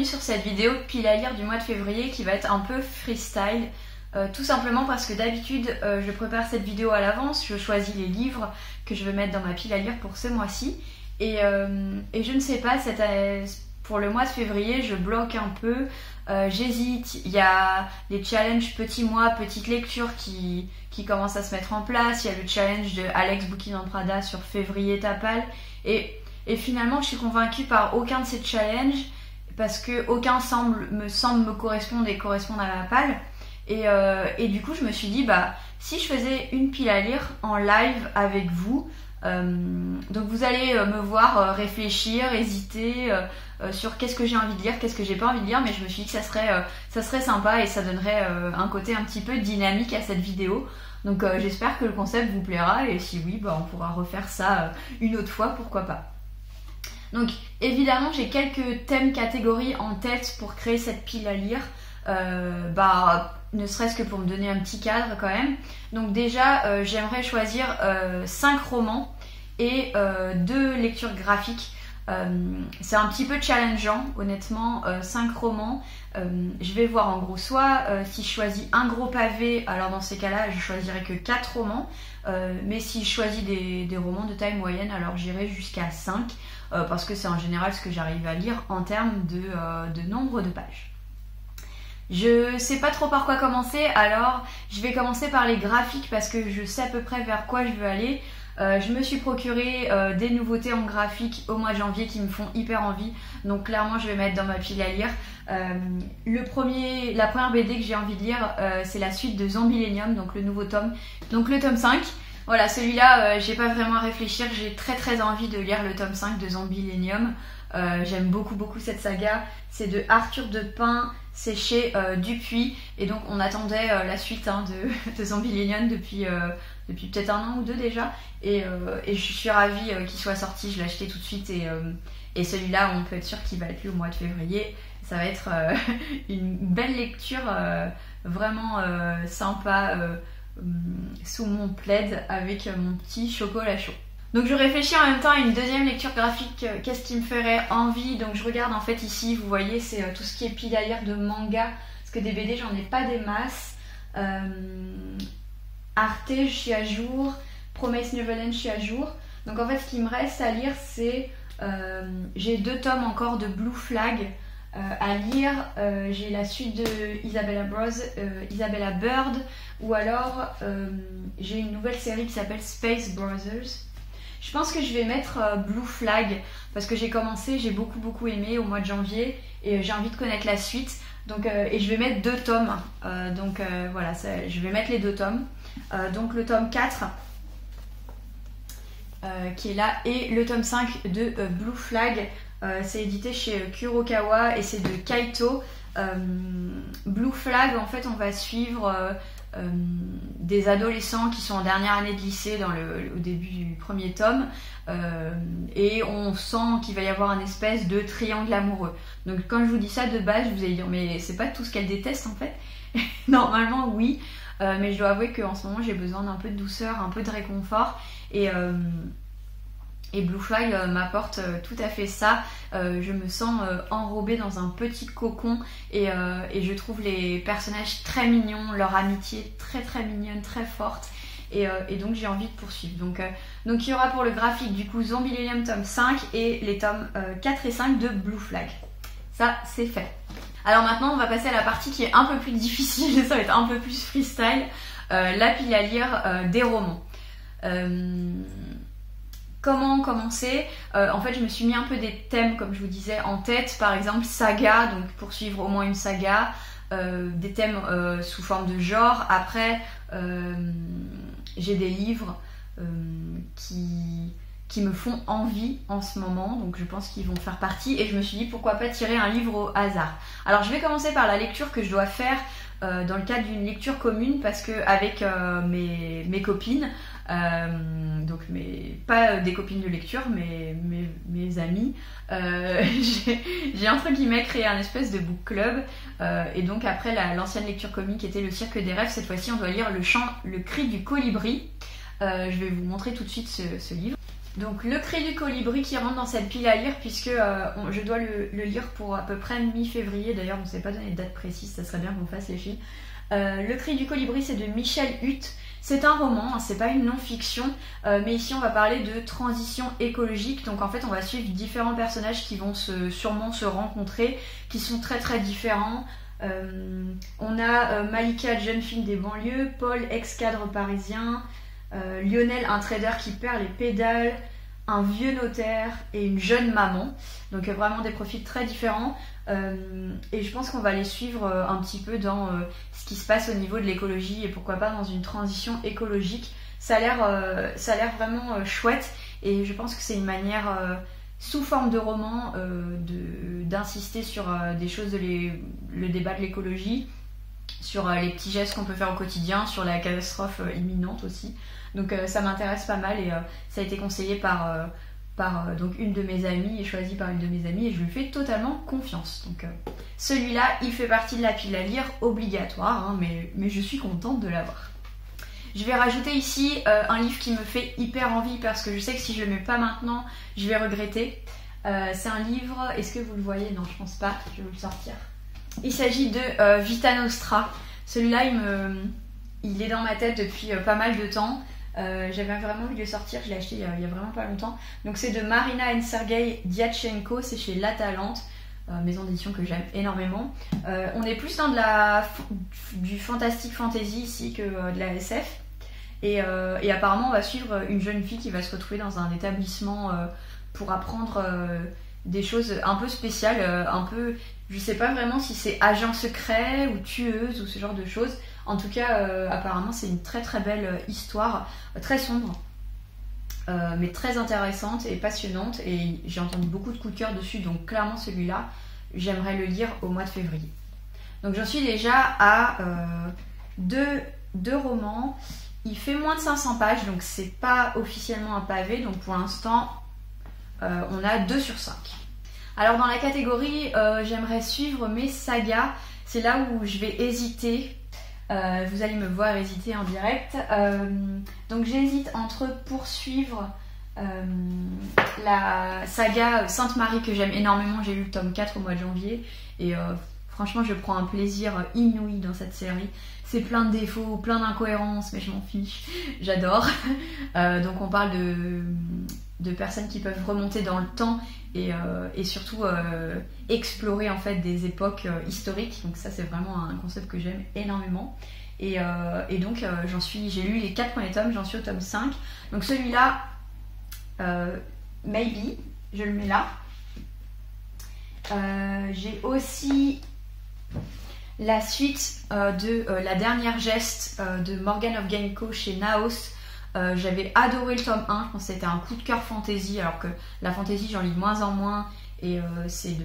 bienvenue sur cette vidéo pile à lire du mois de février qui va être un peu freestyle. Tout simplement parce que d'habitude je prépare cette vidéo à l'avance, je choisis les livres que je vais mettre dans ma pile à lire pour ce mois-ci. Et je ne sais pas, pour le mois de février je bloque un peu, j'hésite. Il y a les challenges petits mois, petites lectures qui commencent à se mettre en place. Il y a le challenge de Alex Bouquin en Prada sur février Tapal. Et finalement je suis convaincue par aucun de ces challenges parce que aucun me semble me correspondre et correspondre à ma palle. Et du coup je me suis dit si je faisais une pile à lire en live avec vous, donc vous allez me voir réfléchir, hésiter sur qu'est-ce que j'ai envie de lire, qu'est-ce que j'ai pas envie de lire, mais je me suis dit que ça serait sympa et ça donnerait un côté un petit peu dynamique à cette vidéo. Donc j'espère que le concept vous plaira et si oui, on pourra refaire ça une autre fois, pourquoi pas. Donc évidemment j'ai quelques thèmes catégories en tête pour créer cette pile à lire, ne serait-ce que pour me donner un petit cadre quand même. Donc déjà j'aimerais choisir 5 romans et 2 lectures graphiques. C'est un petit peu challengeant honnêtement, 5 romans. Je vais voir en gros soit si je choisis un gros pavé, alors dans ces cas là je choisirai que 4 romans, mais si je choisis des romans de taille moyenne, alors j'irai jusqu'à 5 parce que c'est en général ce que j'arrive à lire en termes de nombre de pages. Je sais pas trop par quoi commencer, alors je vais commencer par les graphiques parce que je sais à peu près vers quoi je veux aller. Je me suis procuré des nouveautés en graphique au mois de janvier qui me font hyper envie, donc clairement je vais mettre dans ma pile à lire. La première BD que j'ai envie de lire, c'est la suite de Zombilenium, donc le nouveau tome, donc le tome 5. Voilà, celui-là j'ai pas vraiment à réfléchir, j'ai très envie de lire le tome 5 de Zombilenium. J'aime beaucoup cette saga, c'est de Arthur de Pin, c'est chez Dupuis, et donc on attendait la suite de Zombilenium depuis peut-être 1 an ou 2 déjà, et je suis ravie qu'il soit sorti, je l'ai acheté tout de suite, et celui-là on peut être sûr qu'il va être lu au mois de février. Ça va être une belle lecture, vraiment sympa, sous mon plaid avec mon petit chocolat chaud. Donc je réfléchis en même temps à une deuxième lecture graphique, qu'est-ce qui me ferait envie. Donc je regarde en fait ici, vous voyez c'est tout ce qui est pile à lire de manga, parce que des BD j'en ai pas des masses. Arte je suis à jour, Promise Neverland je suis à jour. Donc en fait ce qui me reste à lire c'est, j'ai 2 tomes encore de Blue Flag à lire, j'ai la suite de Isabella Bird, ou alors j'ai une nouvelle série qui s'appelle Space Brothers. Je pense que je vais mettre Blue Flag parce que j'ai commencé, j'ai beaucoup aimé au mois de janvier et j'ai envie de connaître la suite. Donc, et je vais mettre 2 tomes. Voilà, je vais mettre les 2 tomes. Donc le tome 4 qui est là et le tome 5 de Blue Flag. C'est édité chez Kurokawa et c'est de Kaito. Blue Flag, en fait on va suivre des adolescents qui sont en dernière année de lycée au début du premier tome, et on sent qu'il va y avoir un espèce de triangle amoureux. Donc quand je vous dis ça de base, je vous allez dire mais c'est pas tout ce qu'elle déteste en fait. Normalement oui, mais je dois avouer qu'en ce moment j'ai besoin d'un peu de douceur, un peu de réconfort, et Blue Flag m'apporte tout à fait ça. Je me sens enrobée dans un petit cocon et je trouve les personnages très mignons, leur amitié très mignonne, très forte, et donc j'ai envie de poursuivre. Donc il y aura pour le graphique du coup Zombilenium tome 5 et les tomes 4 et 5 de Blue Flag. Ça c'est fait. Alors maintenant on va passer à la partie qui est un peu plus difficile, ça va être un peu plus freestyle, la pile à lire des romans. Comment commencer? En fait je me suis mis un peu des thèmes comme je vous disais en tête, par exemple saga, donc poursuivre au moins une saga, des thèmes sous forme de genre. Après j'ai des livres qui me font envie en ce moment, donc je pense qu'ils vont faire partie, et je me suis dit pourquoi pas tirer un livre au hasard. Alors je vais commencer par la lecture que je dois faire dans le cadre d'une lecture commune, parce que avec mes copines, donc pas des copines de lecture mais mes amis, j'ai entre guillemets créé un espèce de book club, et donc après l'ancienne lecture commune qui était le Cirque des rêves, cette fois-ci on doit lire Le cri du colibri. Je vais vous montrer tout de suite ce livre. Donc le cri du colibri qui rentre dans cette pile à lire puisque je dois le lire pour à peu près mi-février. D'ailleurs on ne s'est pas donné de date précise, ça serait bien qu'on fasse les filles. Le cri du colibri c'est de Michel Hutt. C'est un roman, hein, c'est pas une non-fiction, mais ici on va parler de transition écologique. Donc en fait on va suivre différents personnages qui vont sûrement se rencontrer, qui sont très très différents. On a Malika, jeune fille des banlieues, Paul, ex-cadre parisien, Lionel, un trader qui perd les pédales, un vieux notaire et une jeune maman. Donc vraiment des profils très différents. Et je pense qu'on va les suivre un petit peu dans ce qui se passe au niveau de l'écologie et pourquoi pas dans une transition écologique. Ça a l'air vraiment chouette et je pense que c'est une manière sous forme de roman d'insister sur des choses le débat de l'écologie, sur les petits gestes qu'on peut faire au quotidien, sur la catastrophe imminente aussi. Donc ça m'intéresse pas mal et ça a été conseillé par donc une de mes amies et choisi par une de mes amies et je lui fais totalement confiance. Donc celui-là, il fait partie de la pile à lire obligatoire, hein, mais je suis contente de l'avoir. Je vais rajouter ici un livre qui me fait hyper envie parce que je sais que si je le mets pas maintenant, je vais regretter. C'est un livre, est-ce que vous le voyez? Non, je pense pas, je vais vous le sortir. Il s'agit de Vita Nostra. Celui-là, il est dans ma tête depuis pas mal de temps. J'avais vraiment envie de le sortir, je l'ai acheté il y a vraiment pas longtemps. Donc c'est de Marina and Sergei Diatchenko, c'est chez La Talente, maison d'édition que j'aime énormément. On est plus dans du fantastique fantasy ici que de la SF. Et apparemment on va suivre une jeune fille qui va se retrouver dans un établissement pour apprendre des choses un peu spéciales, un peu, je sais pas vraiment si c'est agent secret ou tueuse ou ce genre de choses. En tout cas, apparemment, c'est une très très belle histoire, très sombre, mais très intéressante et passionnante. Et j'ai entendu beaucoup de coups de cœur dessus, donc clairement celui-là, j'aimerais le lire au mois de février. Donc j'en suis déjà à deux romans. Il fait moins de 500 pages, donc c'est pas officiellement un pavé. Donc pour l'instant, on a 2 sur 5. Alors dans la catégorie, j'aimerais suivre mes sagas. C'est là où je vais hésiter. Vous allez me voir hésiter en direct. Donc j'hésite entre poursuivre la saga Sainte-Marie que j'aime énormément. J'ai lu le tome 4 au mois de janvier et franchement je prends un plaisir inouï dans cette série. C'est plein de défauts, plein d'incohérences, mais je m'en fiche, j'adore. Donc on parle de personnes qui peuvent remonter dans le temps et surtout explorer en fait des époques historiques. Donc ça c'est vraiment un concept que j'aime énormément. Et donc j'ai lu les 4 premiers tomes, j'en suis au tome 5. Donc celui-là, Maybe, je le mets là. J'ai aussi la suite de La dernière geste de Morgan Hoffgenko chez Naos. J'avais adoré le tome 1, je pense que c'était un coup de cœur fantasy, alors que la fantasy j'en lis de moins en moins et c'est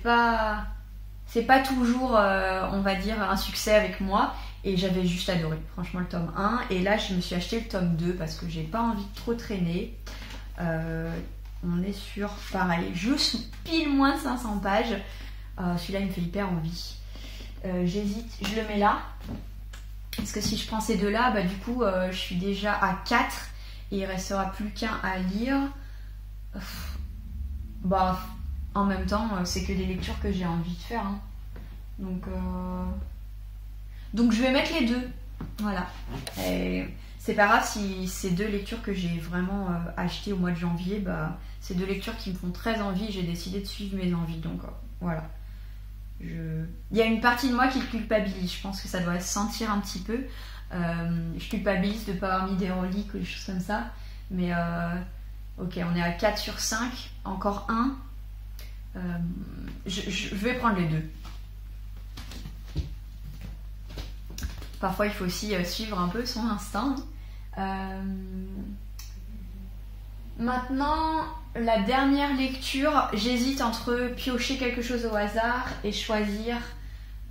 pas toujours on va dire un succès avec moi et j'avais juste adoré franchement le tome 1 et là je me suis acheté le tome 2 parce que j'ai pas envie de trop traîner. On est sur pareil, juste pile moins de 500 pages. Celui-là il me fait hyper envie. J'hésite, je le mets là. Parce que si je prends ces deux-là, bah, du coup, je suis déjà à 4 et il restera plus qu'un à lire. Bah, en même temps, c'est que des lectures que j'ai envie de faire. Hein. Donc, je vais mettre les deux. Voilà. Et c'est pas grave si ces 2 lectures que j'ai vraiment achetées au mois de janvier, bah, c'est 2 lectures qui me font très envie. J'ai décidé de suivre mes envies. Donc, voilà. Il y a une partie de moi qui culpabilise, je pense que ça doit se sentir un petit peu. Je culpabilise de ne pas avoir mis des reliques ou des choses comme ça. Mais ok, on est à 4 sur 5, encore un. Je vais prendre les 2. Parfois il faut aussi suivre un peu son instinct. Maintenant, la dernière lecture, j'hésite entre piocher quelque chose au hasard et choisir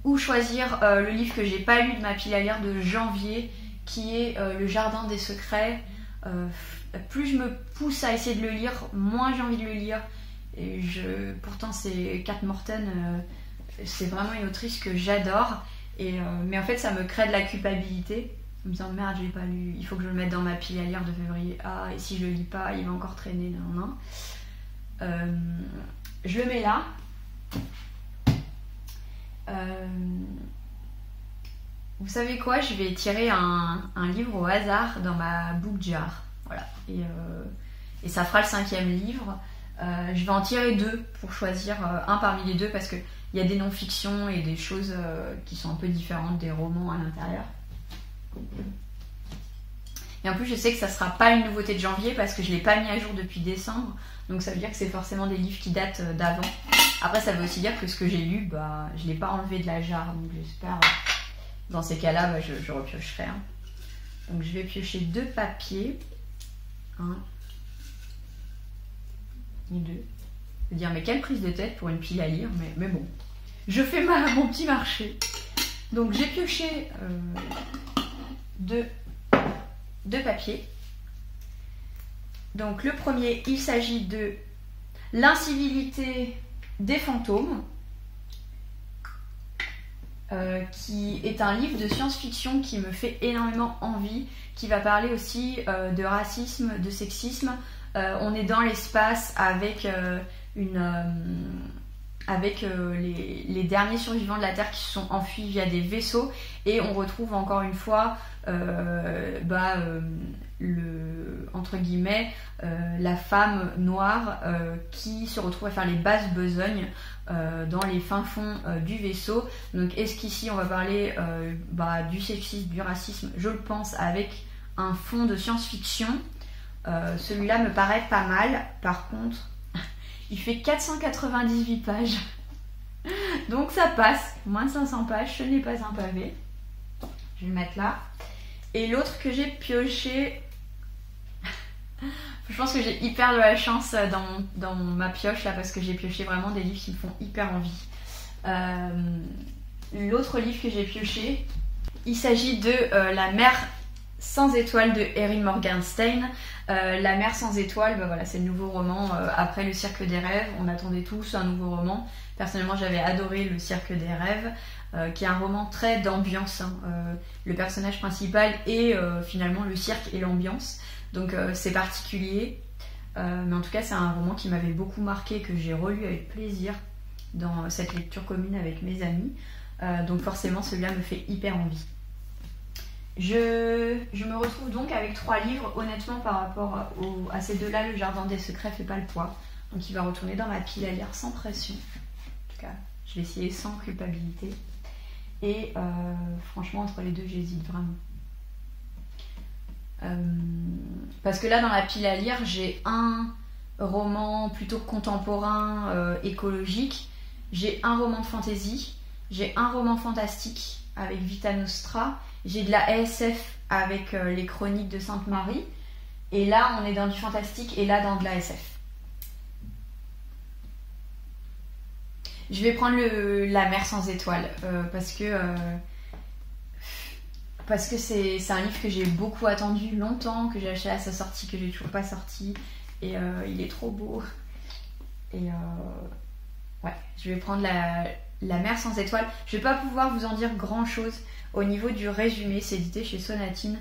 le livre que j'ai pas lu de ma pile à lire de janvier, qui est Le Jardin des Secrets. Plus je me pousse à essayer de le lire, moins j'ai envie de le lire. Et pourtant c'est Kate Morton, c'est vraiment une autrice que j'adore. Mais en fait ça me crée de la culpabilité. en me disant merde, j'ai pas lu, il faut que je le mette dans ma pile à lire de février. Ah, et si je le lis pas, il va encore traîner. Non. Je le mets là. Vous savez quoi, je vais tirer un livre au hasard dans ma book jar. Voilà. Et ça fera le 5e livre. Je vais en tirer 2 pour choisir un parmi les 2 parce qu'il y a des non-fictions et des choses qui sont un peu différentes des romans à l'intérieur. Et en plus, je sais que ça sera pas une nouveauté de janvier parce que je l'ai pas mis à jour depuis décembre. Donc ça veut dire que c'est forcément des livres qui datent d'avant. Après, ça veut aussi dire que ce que j'ai lu, bah, je l'ai pas enlevé de la jarre. Donc j'espère, dans ces cas-là, bah, je repiocherai. Hein. Donc je vais piocher 2 papiers. 1 et 2. Je veux dire, mais quelle prise de tête pour une pile à lire, mais bon. Je fais mon petit marché. Donc j'ai pioché 2 papiers. Donc le premier, il s'agit de L'incivilité des fantômes, qui est un livre de science-fiction qui me fait énormément envie, qui va parler aussi de racisme, de sexisme. On est dans l'espace avec les derniers survivants de la Terre qui se sont enfuis via des vaisseaux, et on retrouve encore une fois entre guillemets la femme noire qui se retrouve à faire les basses besognes dans les fins fonds du vaisseau. Donc est-ce qu'ici on va parler du sexisme, du racisme, je le pense, avec un fond de science-fiction. Celui-là me paraît pas mal. Par contre, il fait 498 pages. Donc ça passe. Moins de 500 pages, ce n'est pas un pavé. Je vais le mettre là. Et l'autre que j'ai pioché... Je pense que j'ai hyper de la chance dans ma pioche là, parce que j'ai pioché vraiment des livres qui me font hyper envie. L'autre livre que j'ai pioché, il s'agit de La mer sans étoiles de Erin Morgenstern. La mer sans étoiles, voilà, c'est le nouveau roman après Le Cirque des rêves. On attendait tous un nouveau roman. Personnellement, j'avais adoré Le Cirque des rêves, qui est un roman très d'ambiance. Hein. Le personnage principal est finalement le cirque et l'ambiance. Donc c'est particulier. Mais en tout cas, c'est un roman qui m'avait beaucoup marqué, que j'ai relu avec plaisir dans cette lecture commune avec mes amis. Donc forcément, celui-là me fait hyper envie. Je me retrouve donc avec 3 livres. Honnêtement, par rapport à ces deux-là, Le Jardin des secrets fait pas le poids. Donc il va retourner dans ma pile à lire sans pression. En tout cas, je vais essayer sans culpabilité. Et franchement, entre les deux, j'hésite vraiment. Parce que là, dans la pile à lire, j'ai un roman plutôt contemporain, écologique. J'ai un roman de fantasy. J'ai un roman fantastique avec Vita Nostra. J'ai de la SF avec les Chroniques de Sainte-Marie. Et là, on est dans du fantastique et là, dans de la SF. Je vais prendre La mer sans étoiles parce que c'est un livre que j'ai beaucoup attendu longtemps, que j'ai acheté à sa sortie, que j'ai toujours pas sorti. Et il est trop beau. Et ouais, je vais prendre La mer sans étoiles. Je vais pas pouvoir vous en dire grand chose. Au niveau du résumé, c'est édité chez Sonatine,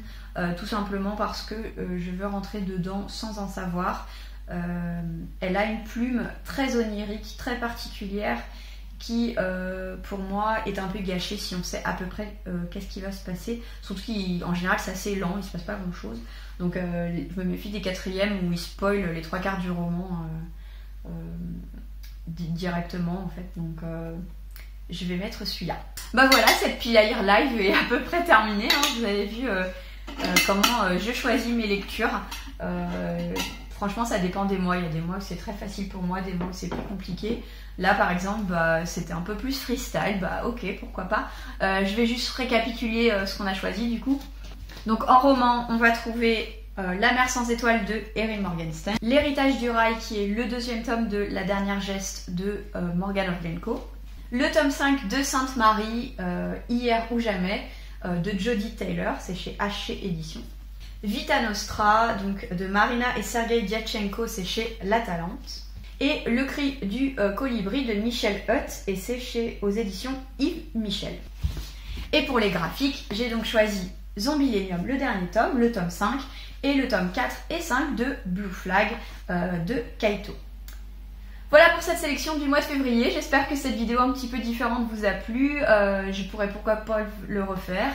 tout simplement parce que je veux rentrer dedans sans en savoir. Elle a une plume très onirique, très particulière, qui pour moi est un peu gâchée si on sait à peu près qu'est-ce qui va se passer. Surtout qu'en général c'est assez lent, il se passe pas grand chose. Donc je me méfie des 4e où ils spoilent les 3/4 du roman directement en fait. Donc je vais mettre celui-là. Bah voilà, cette pile à lire live est à peu près terminée. Hein. Vous avez vu comment je choisis mes lectures. Franchement, ça dépend des mois. Il y a des mois où c'est très facile pour moi, des mois où c'est plus compliqué. Là, par exemple, c'était un peu plus freestyle. Bah ok, pourquoi pas. Je vais juste récapituler ce qu'on a choisi du coup. Donc en roman, on va trouver La mer sans étoiles de Erin Morgenstern. L'héritage du rail, qui est le 2e tome de La dernière geste de Morgan Orgenco. Le tome 5 de Sainte-Marie, Hier ou jamais, de Jody Taylor, c'est chez Haché Éditions. Vita Nostra, donc de Marina et Sergei Diatchenko, c'est chez La Talente. Et Le cri du colibri de Michel Hutt, et c'est aux éditions Yves Michel. Et pour les graphiques, j'ai donc choisi Zombieillennium, le dernier tome, le tome 5, et le tome 4 et 5 de Blue Flag de Kaito. Voilà pour cette sélection du mois de février, j'espère que cette vidéo un petit peu différente vous a plu, je pourrais pourquoi pas le refaire.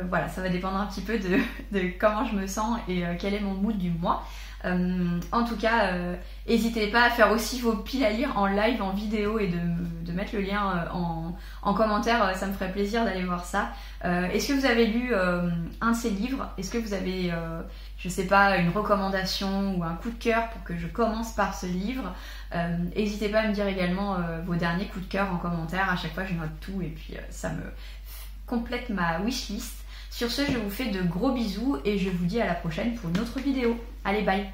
Voilà, ça va dépendre un petit peu de comment je me sens et quel est mon mood du mois. En tout cas, n'hésitez pas à faire aussi vos piles à lire en live, en vidéo et de mettre le lien en commentaire, ça me ferait plaisir d'aller voir ça. Est-ce que vous avez lu un de ces livres? Est-ce que vous avez, je sais pas, une recommandation ou un coup de cœur pour que je commence par ce livre? N'hésitez pas à me dire également vos derniers coups de cœur en commentaire, à chaque fois je note tout et puis ça me complète ma wishlist. Sur ce, je vous fais de gros bisous et je vous dis à la prochaine pour une autre vidéo. Allez, bye!